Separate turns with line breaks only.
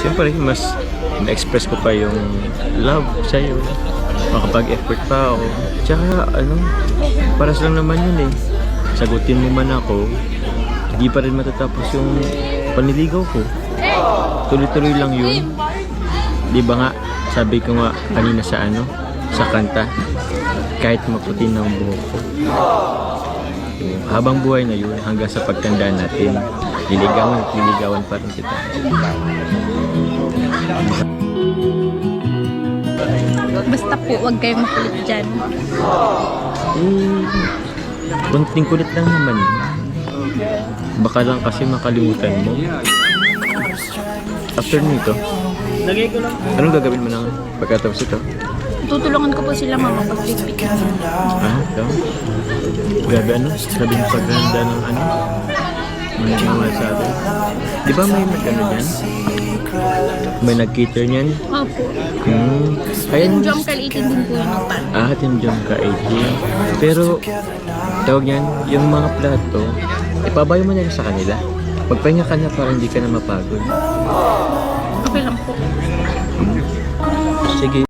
Siyempre, mas na-express ko pa yung love sa'yo. Makapag-effort pa ako. Tsaka, paras lang naman yun eh. Sagutin mo man ako, hindi pa rin matatapos yung panliligaw ko. Tuloy-tuloy lang yun. Di ba nga, sabi ko nga kanina sa kanta, kahit maputi na ang buhok ko. Habang buhay na yun, hanggang sa pagtanda natin, liligawan pa rin kita.
Basta po, huwag kayong makulit dyan.
Kunting kulit lang naman. Baka lang kasi makalimutan mo. After nito, anong gagawin mo na pagkatapos ito?
Tutulungan ko po sila mama pag-pipit.
Ito? Grabe sabi ng paghanda ng may ginawa sa atin. Di ba may nag-ano dyan? May nag-cater niyan?
Opo.
Ayan.
Yung jump kaliitin din po yung pan.
Yung ka 18. Pero, tawag niyan, yung mga plato, ipabayo mo na lang sa kanila. Magpahinga ka na para hindi ka na mapagod.
Okay lang po.
Sige.